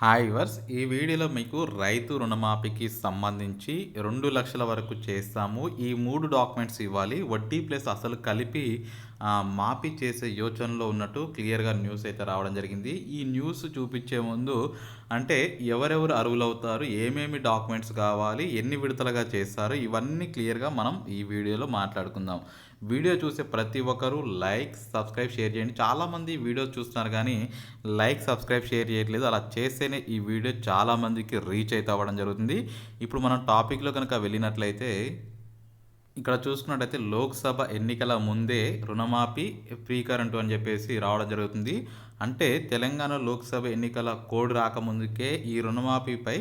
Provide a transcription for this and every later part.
Hi verse ఈ వీడియోలో మీకు రైతు రుణమాఫీకి సంబంధించి 2 లక్షల వరకు చేస్తాము. ఈ 3 డాక్యుమెంట్స్ ఇవ్వాలి. వడ్డీ ప్లస్ అసలు కలిపి మాఫీ చేసే యోచనలో ఉన్నట్టు క్లియర్గా న్యూస్ అయితే రావడం జరిగింది. ఈ న్యూస్ చూపించే ముందు అంటే ఎవరెవరు అర్హులవుతారు, ఏమేమి డాక్యుమెంట్స్ కావాలి, ఎన్ని విడతలుగా చేస్తారు, ఇవన్నీ క్లియర్గా మనం ఈ వీడియోలో మాట్లాడుకుందాం. వీడియో చూసే ప్రతి ఒక్కరూ లైక్, సబ్స్క్రైబ్, షేర్ చేయండి. చాలామంది వీడియోస్ చూస్తున్నారు కానీ లైక్, సబ్స్క్రైబ్, షేర్ చేయట్లేదు. అలా చేస్తేనే ఈ వీడియో చాలామందికి రీచ్ అయితే అవ్వడం జరుగుతుంది. ఇప్పుడు మనం టాపిక్లో కనుక వెళ్ళినట్లయితే ఇక్కడ చూసుకున్నట్టయితే లోక్సభ ఎన్నికల ముందే రుణమాఫీ ఫ్రీ కరెంటు అని చెప్పేసి రావడం జరుగుతుంది. అంటే తెలంగాణ లోక్సభ ఎన్నికల కోడ్ రాకముందుకే ఈ రుణమాఫీపై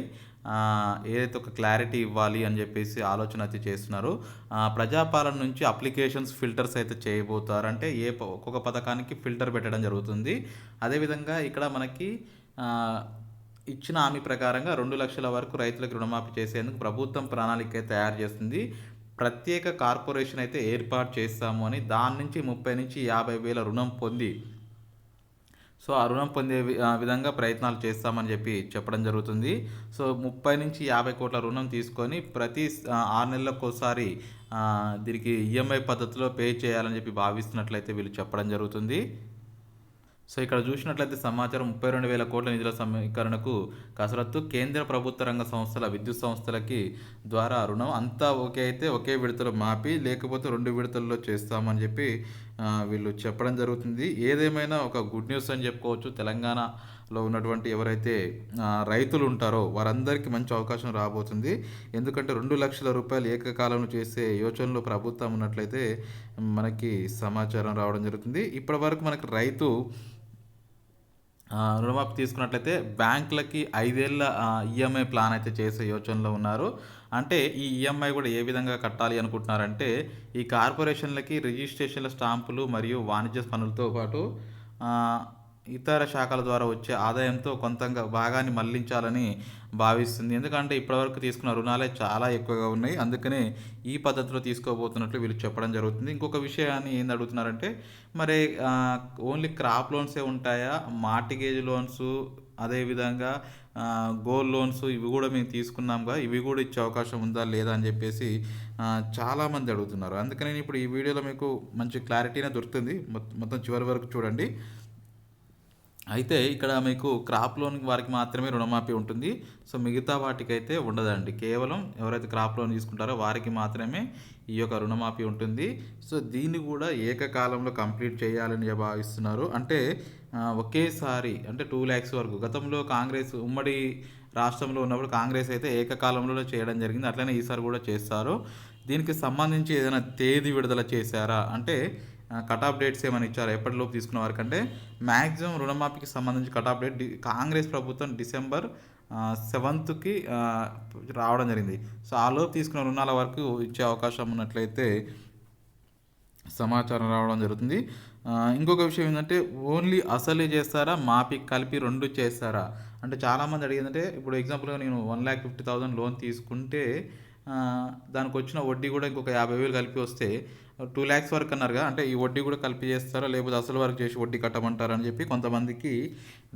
ఏదైతే ఒక క్లారిటీ ఇవ్వాలి అని చెప్పేసి ఆలోచన అయితే చేస్తున్నారు. ప్రజాపాలన నుంచి అప్లికేషన్స్ ఫిల్టర్స్ అయితే చేయబోతారు. అంటే ఒక్కొక్క పథకానికి ఫిల్టర్ పెట్టడం జరుగుతుంది. అదేవిధంగా ఇక్కడ మనకి ఇచ్చిన హామీ ప్రకారంగా 2 లక్షల వరకు రైతులకు రుణమాఫీ చేసేందుకు ప్రభుత్వం ప్రణాళిక తయారు చేస్తుంది. ప్రత్యేక కార్పొరేషన్ అయితే ఏర్పాటు చేస్తాము అని, దాని నుంచి 30 నుంచి 50 వేల రుణం పొంది సో ఆ రుణం పొందే విధంగా ప్రయత్నాలు చేస్తామని చెప్పి చెప్పడం జరుగుతుంది. సో 30 నుంచి 50 కోట్ల రుణం తీసుకొని ప్రతి 6 నెలలకు ఒకసారి దీనికి ఈఎంఐ పద్ధతిలో పే చేయాలని చెప్పి భావిస్తున్నట్లయితే వీళ్ళు చెప్పడం జరుగుతుంది. సో ఇక్కడ చూసినట్లయితే సమాచారం 32,000 కోట్ల నిధుల సమీకరణకు కసరత్తు. కేంద్ర ప్రభుత్వ రంగ సంస్థల విద్యుత్ సంస్థలకి ద్వారా రుణం అంతా ఓకే అయితే ఒకే విడతలో మాపి, లేకపోతే 2 విడతల్లో చేస్తామని చెప్పి వీళ్ళు చెప్పడం జరుగుతుంది. ఏదేమైనా ఒక గుడ్ న్యూస్ అని చెప్పుకోవచ్చు. తెలంగాణలో ఉన్నటువంటి ఎవరైతే రైతులు ఉంటారో వారందరికీ మంచి అవకాశం రాబోతుంది. ఎందుకంటే 2 లక్షల రూపాయలు ఏకకాలంలో చేసే యోచనలో ప్రభుత్వం ఉన్నట్లయితే మనకి సమాచారం రావడం జరుగుతుంది. ఇప్పటి వరకు మనకి రైతు రుణమాఫీ తీసుకున్నట్లయితే బ్యాంకులకి 5 ఏళ్ళ ఈఎంఐ ప్లాన్ అయితే చేసే యోచనలో ఉన్నారు. అంటే ఈ ఈఎంఐ కూడా ఏ విధంగా కట్టాలి అనుకుంటున్నారంటే, ఈ కార్పొరేషన్లకి రిజిస్ట్రేషన్ల స్టాంపులు మరియు వాణిజ్య పనులతో పాటు ఇతర శాఖల ద్వారా వచ్చే ఆదాయంతో కొంత భాగాన్ని మళ్లించాలని భావిస్తుంది. ఎందుకంటే ఇప్పటివరకు తీసుకున్న రుణాలే చాలా ఎక్కువగా ఉన్నాయి. అందుకనే ఈ పద్ధతిలో తీసుకోబోతున్నట్లు వీళ్ళు చెప్పడం జరుగుతుంది. ఇంకొక విషయాన్ని ఏంది అడుగుతున్నారంటే, మరి ఓన్లీ క్రాప్ లోన్సే ఉంటాయా, మార్టిగేజ్ లోన్స్, అదేవిధంగా గోల్డ్ లోన్స్ ఇవి కూడా మేము తీసుకున్నాంగా, ఇవి కూడా ఇచ్చే అవకాశం ఉందా లేదా అని చెప్పేసి చాలామంది అడుగుతున్నారు. అందుకని నేను ఇప్పుడు ఈ వీడియోలో మీకు మంచి క్లారిటీనే దొరుకుతుంది. మొత్తం చివరి వరకు చూడండి. అయితే ఇక్కడ మీకు క్రాప్ లోన్ వారికి మాత్రమే రుణమాఫీ ఉంటుంది. సో మిగతా వాటికైతే ఉండదండి. కేవలం ఎవరైతే క్రాప్ లోన్ తీసుకుంటారో వారికి మాత్రమే ఈ యొక్క రుణమాఫీ ఉంటుంది. సో దీన్ని కూడా ఏకకాలంలో కంప్లీట్ చేయాలని భావిస్తున్నారు. అంటే ఒకేసారి అంటే 2 lakhs వరకు. గతంలో కాంగ్రెస్ ఉమ్మడి రాష్ట్రంలో ఉన్నప్పుడు కాంగ్రెస్ అయితే ఏకకాలంలో చేయడం జరిగింది. అట్లనే ఈసారి కూడా చేస్తారు. దీనికి సంబంధించి ఏదైనా తేదీ విడుదల చేశారా అంటే కట్ ఆఫ్ డేట్స్ ఏమైనా ఇచ్చారా ఎప్పటిలోపు తీసుకున్న వారికంటే మ్యాక్సిమం రుణమాఫీకి సంబంధించి కట్ ఆఫ్ డేట్ కాంగ్రెస్ ప్రభుత్వం December 7th రావడం జరిగింది. సో ఆ లోపు తీసుకున్న రుణాల వరకు ఇచ్చే అవకాశం ఉన్నట్లయితే సమాచారం రావడం జరుగుతుంది. ఇంకొక విషయం ఏంటంటే, ఓన్లీ అసలే చేస్తారా, మాఫీ కలిపి 2 చేస్తారా అంటే చాలామంది అడిగిందంటే, ఇప్పుడు ఎగ్జాంపుల్గా నేను 1,50,000 లోన్ తీసుకుంటే దానికి వచ్చిన వడ్డీ కూడా ఇంకొక 50,000 కలిపి వస్తే 2 lakhs వరకు అన్నారుగా, అంటే ఈ వడ్డీ కూడా కలిపి చేస్తారా, లేకపోతే అసలు వరకు చేసి వడ్డీ కట్టమంటారా అని చెప్పి కొంతమందికి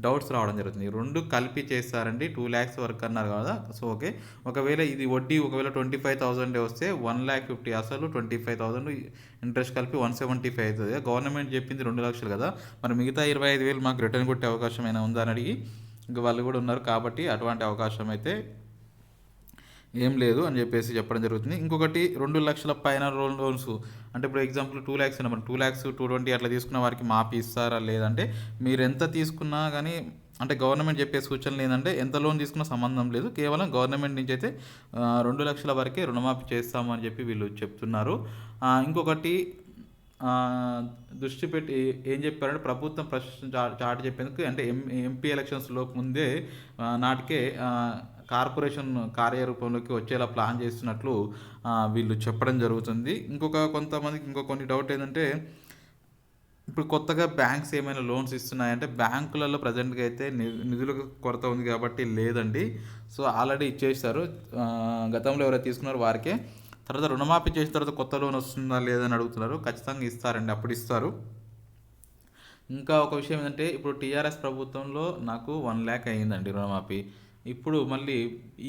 డౌట్స్ రావడం జరుగుతుంది. 2 కలిపి చేస్తారండి, 2 lakhs వరకు అన్నారు కదా. సో ఓకే, ఒకవేళ ఇది వడ్డీ ఒకవేళ 25,000 వస్తే 1,50,000 అసలు 25,000 ఇంట్రెస్ట్ కలిపి 175 అవుతుంది. గవర్నమెంట్ చెప్పింది 2 లక్షలు కదా, మరి మిగతా 25,000 మాకు రిటర్న్ కొట్టే అవకాశం అయినా ఉందా అని అడిగి ఇంకా వాళ్ళు కూడా ఉన్నారు. కాబట్టి అటువంటి అవకాశం అయితే ఏం లేదు అని చెప్పేసి చెప్పడం జరుగుతుంది. ఇంకొకటి 2 లక్షల పైన లోన్స్ అంటే ఇప్పుడు ఎగ్జాంపుల్ 2 lakhs ఉన్నప్పుడు 2 lakhs 220 అట్లా తీసుకున్న వారికి మాఫీ ఇస్తారా లేదంటే, మీరు ఎంత తీసుకున్నా కానీ అంటే గవర్నమెంట్ చెప్పే సూచనలు ఏంటంటే ఎంత లోన్ తీసుకున్నా సంబంధం లేదు, కేవలం గవర్నమెంట్ నుంచి అయితే 2 లక్షల వరకే రుణమాఫీ చేస్తాము అని చెప్పి వీళ్ళు చెప్తున్నారు. ఇంకొకటి దృష్టి పెట్టి ఏం చెప్పారంటే, ప్రభుత్వం చాటి చెప్పేందుకు అంటే ఎంపీ ఎలక్షన్స్ లోపు ముందే నాటికే కార్పొరేషన్ కార్యరూపంలోకి వచ్చేలా ప్లాన్ చేస్తున్నట్లు వీళ్ళు చెప్పడం జరుగుతుంది. కొంతమందికి కొన్ని డౌట్ ఏంటంటే, ఇప్పుడు కొత్తగా బ్యాంక్స్ ఏమైనా లోన్స్ ఇస్తున్నాయంటే బ్యాంకులలో ప్రజెంట్గా అయితే నిధులకు కొరత ఉంది కాబట్టి లేదండి. సో ఆల్రెడీ ఇచ్చేసారు. గతంలో ఎవరైతే తీసుకున్నారో వారికే. తర్వాత రుణమాఫీ చేసిన తర్వాత కొత్త లోన్ వస్తుందా లేదని అడుగుతున్నారు. ఖచ్చితంగా ఇస్తారండి, అప్పుడు ఇస్తారు. ఇంకా ఒక విషయం ఏంటంటే ఇప్పుడు టీఆర్ఎస్ ప్రభుత్వంలో నాకు 1,00,000 అయిందండి రుణమాఫీ. ఇప్పుడు మళ్ళీ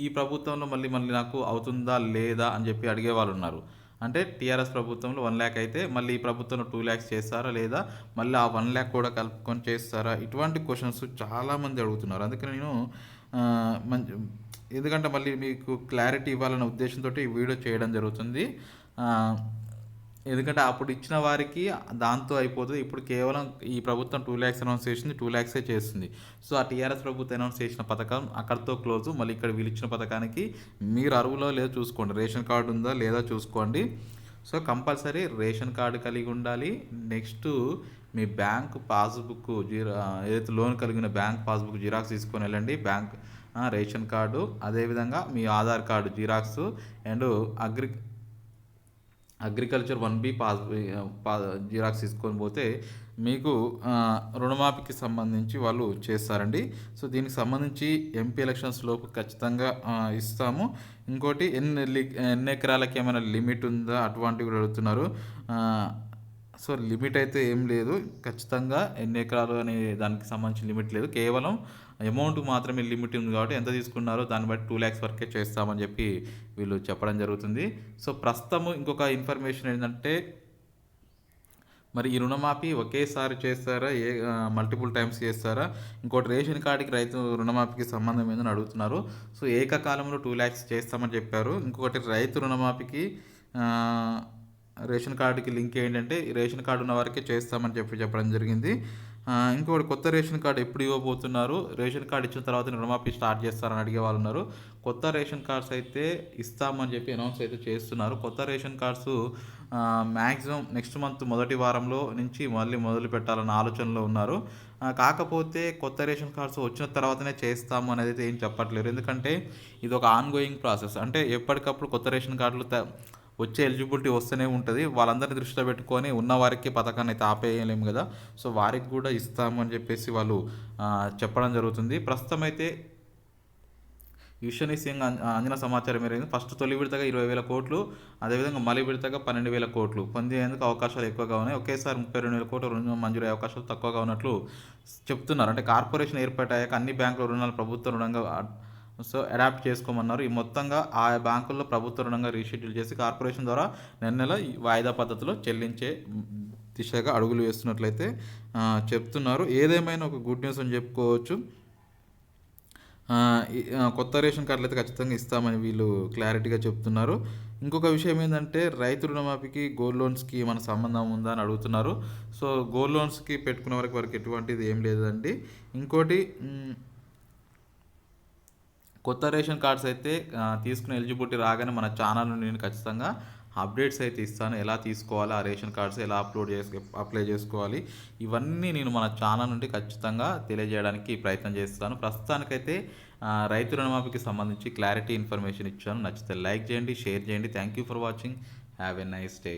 ఈ ప్రభుత్వంలో మళ్ళీ మళ్ళీ నాకు అవుతుందా? లేదా? అని చెప్పి అడిగేవాళ్ళున్నారు. అంటే టీఆర్ఎస్ ప్రభుత్వంలో 1,00,000 అయితే మళ్ళీ ఈ ప్రభుత్వంలో 2,00,000 చేస్తారా? లేదా మళ్ళీ ఆ 1,00,000 కూడా కలుపుకొని చేస్తారా? ఇటువంటి క్వెషన్స్ చాలామంది అడుగుతున్నారు. అందుకని నేను మంచి ఎందుకంటే మళ్ళీ మీకు క్లారిటీ ఇవ్వాలనే ఉద్దేశంతోటి ఈ వీడియో చేయడం జరుగుతుంది. ఆహ్, ఎందుకంటే అప్పుడు ఇచ్చిన వారికి దాంతో అయిపోతది. ఇప్పుడు కేవలం ఈ ప్రభుత్వం 2,00,000 అనౌన్స్ చేసింది. 2,00,000 చేస్తుంది. సో, ఆ టీఆర్ఎస్ ప్రభుత్వం అనౌన్స్ చేసిన పథకం అక్కడితో క్లోజు. మళ్ళీ ఇక్కడ వీళ్ళిచ్చిన పథకానికి మీరు అర్హులో లేదో చూసుకోండి. రేషన్ కార్డ్ ఉందా లేదా చూసుకోండి. సో, కంపల్సరీ రేషన్ కార్డ్ కలిగి ఉండాలి. నెక్స్టు మీ బ్యాంక్ పాస్‌బుక్ ఏదైతే లోన్ కలిగిన బ్యాంక్ పాస్‌బుక్ జిరాక్స్ తీసుకొని వెళ్ళండి. రేషన్ కార్డు, అదేవిధంగా మీ Aadhaar card xerox and agriculture 1B xerox తీసుకొని పోతే మీకు రుణమాఫీకి సంబంధించి వాళ్ళు చేస్తారండి. సో, దీనికి సంబంధించి ఎంపీ ఎలక్షన్స్ లోపు ఖచ్చితంగా ఇస్తాము. ఇంకోటి ఎన్ని ఎకరాలకి ఏమైనా లిమిట్ ఉందా? అటువంటివి కూడా అడుగుతున్నారు. సో, లిమిట్ అయితే ఏం లేదు. ఖచ్చితంగా ఎన్ని ఎకరాలు అనే దానికి సంబంధించిన లిమిట్ లేదు. కేవలం అమౌంట్ మాత్రమే లిమిట్ ఉంది కాబట్టి ఎంత తీసుకున్నారో దాన్ని బట్టి 2,00,000 వరకే చేస్తామని చెప్పి వీళ్ళు చెప్పడం జరుగుతుంది. సో, ప్రస్తుతం ఇంకొక ఇన్ఫర్మేషన్ ఏంటంటే మరి ఈ రుణమాఫీ ఒకేసారి చేస్తారా? మల్టిపుల్ టైమ్స్ చేస్తారా? ఇంకోటి రేషన్ కార్డ్‌కి రైతు రుణమాఫీకి సంబంధం ఏందని అడుగుతున్నారు. సో, ఏకకాలంలో 2,00,000 చేస్తామని చెప్పారు. ఇంకొకటి రైతు రుణమాఫీకి ఆహ్, రేషన్ కార్డ్‌కి లింక్ ఏంటంటే రేషన్ కార్డ్ ఉన్న వారికే చేస్తామని చెప్పి చెప్పడం జరిగింది. ఇంకోటి కొత్త రేషన్ కార్డ్ ఎప్పుడు ఇవ్వబోతున్నారు? రేషన్ కార్డ్ ఇచ్చిన తర్వాతనే రుణమాఫీ స్టార్ట్ చేస్తారని అడిగే వాళ్ళున్నారు. కొత్త రేషన్ కార్డ్స్ అయితే ఇస్తామని చెప్పి అనౌన్స్ అయితే చేస్తున్నారు. కొత్త ration cards maximum next month మొదటి వారంలో నుంచి మళ్ళీ మొదలు పెట్టాలన్న ఆలోచనలో ఉన్నారు. కాకపోతే కొత్త రేషన్ కార్డ్స్ వచ్చిన తర్వాతనే చేస్తాము అనేది అయితే ఏం చెప్పట్లేరు. ఎందుకంటే ఇది ఒక ఆన్‌గోయింగ్ ప్రాసెస్. అంటే ఎప్పటికప్పుడు కొత్త రేషన్ కార్డులు వచ్చే ఎలిజిబిలిటీ వస్తూనే ఉంటుంది. వాళ్ళందరిని దృష్టిలో పెట్టుకొని ఉన్నవారికి పథకాన్ని అయితే ఆపేయలేము కదా! సో, వారికి కూడా ఇస్తాము అని చెప్పేసి వాళ్ళు చెప్పడం జరుగుతుంది. ప్రస్తుతం అయితే విశ్వనీయంగా అందిన సమాచారం మేరకు ఫస్ట్ తొలి విడతగా 20,000 కోట్లు, అదేవిధంగా మలి విడతగా 12,000 కోట్లు పొందేందుకు అవకాశాలు ఎక్కువగా ఉన్నాయి. ఒకేసారి 32,000 కోట్ల రుణం మంజూరయ్యే అవకాశాలు తక్కువగా ఉన్నట్లు చెప్తున్నారు. అంటే కార్పొరేషన్ ఏర్పాటయ్యాక అన్ని బ్యాంకుల రుణాలు ప్రభుత్వ రుణంగా అడాప్ట్ చేసుకోమన్నారు. ఈ మొత్తంగా ఆయా బ్యాంకుల్లో ప్రభుత్వ రుణంగా రీషెడ్యూల్ చేసి కార్పొరేషన్ ద్వారా నెల నెల వాయిదా పద్ధతిలో చెల్లించే దిశగా అడుగులు వేస్తున్నట్లయితే చెప్తున్నారు. ఏదేమైనా ఒక గుడ్ న్యూస్ అని చెప్పుకోవచ్చు. కొత్త రేషన్ కార్డులు అయితే ఖచ్చితంగా ఇస్తామని వీళ్ళు క్లారిటీగా చెప్తున్నారు. ఇంకొక విషయం ఏంటంటే రైతు రుణమాఫీకి గోల్డ్ లోన్స్‌కి ఏమైనా సంబంధం ఉందా అని అడుగుతున్నారు. సో, గోల్డ్ లోన్స్‌కి పెట్టుకున్న వారికి ఎటువంటిది ఏం లేదండి. ఇంకోటి కొత్త రేషన్ కార్డ్స్ అయితే తీసుకునే ఎలిజిబిలిటీ రాగానే మన ఛానల్ నుండి నేను ఖచ్చితంగా అప్డేట్స్ అయితే ఇస్తాను. ఎలా తీసుకోవాలి, ఆ రేషన్ కార్డ్స్ ఎలా అప్లై చేసుకోవాలి, ఇవన్నీ నేను మన ఛానల్ నుండి ఖచ్చితంగా తెలియజేయడానికి ప్రయత్నం చేస్తాను. ప్రస్తుతానికైతే రైతు రుణమాఫీకి సంబంధించి క్లారిటీ ఇన్ఫర్మేషన్ ఇచ్చాను. నచ్చితే లైక్ చేయండి, షేర్ చేయండి. Thank you for watching. Have a nice day.